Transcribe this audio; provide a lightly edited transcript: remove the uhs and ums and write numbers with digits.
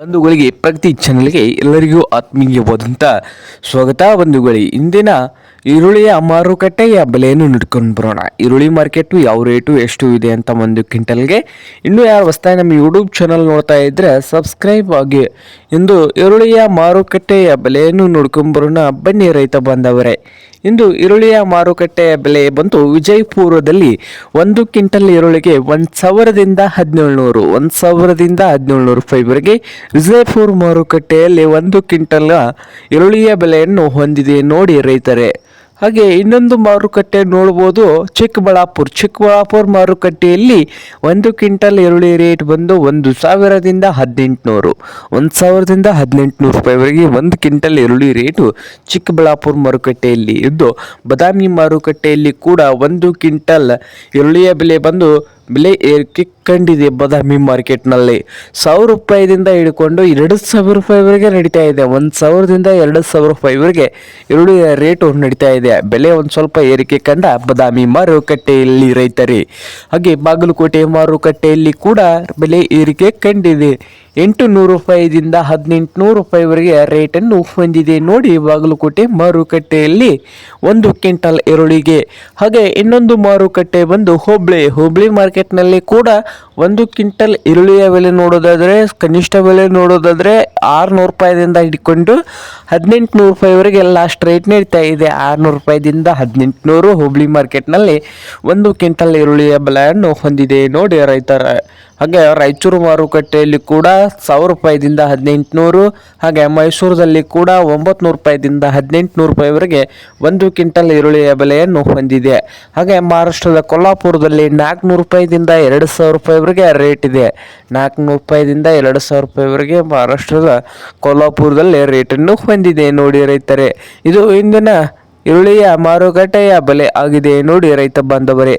ಬಂಧುಗಳಿಗೆ ಪ್ರಗತಿ ಚಾನಲ್ಗೆ ಎಲ್ಲರಿಗೂ ಆತ್ಮೀಯವಾದಂಥ ಸ್ವಾಗತ. ಬಂಧುಗಳೇ, ಇಂದಿನ ಈರುಳ್ಳಿಯ ಮಾರುಕಟ್ಟೆಯ ಬೆಲೆಯನ್ನು ನೋಡ್ಕೊಂಡು ಬರೋಣ. ಈರುಳ್ಳಿ ಮಾರ್ಕೆಟು ಯಾವ ರೇಟು ಎಷ್ಟು ಇದೆ ಅಂತ ಒಂದು ಕ್ವಿಂಟಲ್ಗೆ. ಇನ್ನೂ ಯಾರು ಹೊಸದಾಗಿ ನಮ್ಮ ಯೂಟ್ಯೂಬ್ ಚಾನಲ್ ನೋಡ್ತಾ ಇದ್ದರೆ ಸಬ್ಸ್ಕ್ರೈಬ್ ಆಗಿ. ಇಂದು ಈರುಳ್ಳಿಯ ಮಾರುಕಟ್ಟೆಯ ಬೆಲೆಯನ್ನು ನೋಡ್ಕೊಂಡು ಬರೋಣ. ಬನ್ನಿ ರೈತ ಬಾಂಧವರೇ. ಇಂದು ಈರುಳ್ಳಿಯ ಮಾರುಕಟ್ಟೆಯ ಬೆಲೆ ಬಂದು ವಿಜಯಪುರದಲ್ಲಿ 1 ಕ್ವಿಂಟಲ್ ಈರುಳ್ಳಿಗೆ 1,1700 ರೂಪಾಯಿವರೆಗೆ ವಿಜಯಪುರ ಮಾರುಕಟ್ಟೆಯಲ್ಲಿ 1 ಕ್ವಿಂಟಲ್ ಈರುಳ್ಳಿಯ ಬೆಲೆಯನ್ನು ಹೊಂದಿದೆ ನೋಡಿ ರೈತರೇ. ಹಾಗೆ ಇನ್ನೊಂದು ಮಾರುಕಟ್ಟೆ ನೋಡ್ಬೋದು, ಚಿಕ್ಕಬಳ್ಳಾಪುರ ಮಾರುಕಟ್ಟೆಯಲ್ಲಿ 1 ಕ್ವಿಂಟಲ್ ಈರುಳ್ಳಿ ರೇಟ್ ಬಂದು 1,1800 ರೂಪಾಯಿವರೆಗೆ 1 ಕ್ವಿಂಟಲ್ ಈರುಳ್ಳಿ ರೇಟು ಚಿಕ್ಕಬಳ್ಳಾಪುರ ಮಾರುಕಟ್ಟೆಯಲ್ಲಿ ಇದ್ದು, ಬಾದಾಮಿ ಮಾರುಕಟ್ಟೆಯಲ್ಲಿ ಕೂಡ 1 ಕ್ವಿಂಟಲ್ ಈರುಳ್ಳಿಯ ಬೆಲೆ ಏರಿಕೆ ಕಂಡಿದೆ. ಬಾದಾಮಿ ಮಾರ್ಕೆಟ್ನಲ್ಲಿ 1,000 ರೂಪಾಯಿದಿಂದ ಹಿಡ್ಕೊಂಡು 2,000 ರೂಪಾಯಿವರೆಗೆ ನಡೀತಾ ಇದೆ. 1,000ದಿಂದ 2,000 ರೂಪಾಯಿವರೆಗೆ ಈರುಳ್ಳಿಯ ರೇಟು ನಡೀತಾ ಇದೆ. ಬೆಲೆ ಒಂದು ಸ್ವಲ್ಪ ಏರಿಕೆ ಕಂಡ ಬಾದಾಮಿ ಮಾರುಕಟ್ಟೆಯಲ್ಲಿ ರೈತರೇ. ಹಾಗೆ ಬಾಗಲಕೋಟೆ ಮಾರುಕಟ್ಟೆಯಲ್ಲಿ ಕೂಡ ಬೆಲೆ ಏರಿಕೆ ಕಂಡಿದೆ. 800 ರೂಪಾಯಿದಿಂದ 1,800 ರೂಪಾಯಿವರೆಗೆ ರೇಟನ್ನು ಹೊಂದಿದೆ ನೋಡಿ ಬಾಗಲಕೋಟೆ ಮಾರುಕಟ್ಟೆಯಲ್ಲಿ 1 ಕ್ವಿಂಟಲ್ ಈರುಳ್ಳಿಗೆ. ಹಾಗೆ ಇನ್ನೊಂದು ಮಾರುಕಟ್ಟೆ ಬಂದು ಹುಬ್ಳಿ ಮಾರ್ಕೆಟ್ನಲ್ಲಿ ಕೂಡ 1 ಕ್ವಿಂಟಲ್ ಈರುಳ್ಳಿಯ ಬೆಲೆ ನೋಡೋದಾದರೆ, ಕನಿಷ್ಠ ಬೆಲೆ ನೋಡೋದಾದರೆ 600 ರೂಪಾಯಿದಿಂದ ಹಿಡ್ಕೊಂಡು 1,800 ರೂಪಾಯಿವರೆಗೆ ಲಾಸ್ಟ್ ರೇಟ್ ನಡೀತಾ ಇದೆ. 600 ರೂಪಾಯಿದಿಂದ 1,800 ಹುಬ್ಳಿ ಮಾರ್ಕೆಟ್ನಲ್ಲಿ 1 ಕ್ವಿಂಟಲ್ ಈರುಳ್ಳಿಯ ಬೆಲೆಯನ್ನು ಹೊಂದಿದೆ ನೋಡಿ ರೈತರ. ಹಾಗೆ ರಾಯಚೂರು ಮಾರುಕಟ್ಟೆಯಲ್ಲಿ ಕೂಡ 1,000 ರೂಪಾಯಿದಿಂದ 1,800, ಹಾಗೆ ಮೈಸೂರಲ್ಲಿ ಕೂಡ 900 ರೂಪಾಯಿದಿಂದ 1,800 ರೂಪಾಯಿವರೆಗೆ 1 ಕ್ವಿಂಟಲ್ ಈರುಳ್ಳಿಯ ಬೆಲೆಯನ್ನು ಹೊಂದಿದೆ. ಹಾಗೆ ಮಹಾರಾಷ್ಟ್ರದ ಕೊಲ್ಲಾಪುರದಲ್ಲಿ 400 ರೂಪಾಯಿದಿಂದ 2,000 ರೂಪಾಯಿವರೆಗೆ ರೇಟ್ ಇದೆ. 400 ರೂಪಾಯಿದಿಂದ 2,000 ರೂಪಾಯಿವರೆಗೆ ಮಹಾರಾಷ್ಟ್ರದ ಕೊಲ್ಲಾಪುರದಲ್ಲಿ ರೇಟನ್ನು ಹೊಂದಿದೆ ನೋಡಿ ರೈತರೇ. ಇದು ಇಂದಿನ ಈರುಳ್ಳಿಯ ಮಾರುಕಟ್ಟೆಯ ಬೆಲೆ ಆಗಿದೆ ನೋಡಿ ರೈತ ಬಾಂಧವರೇ.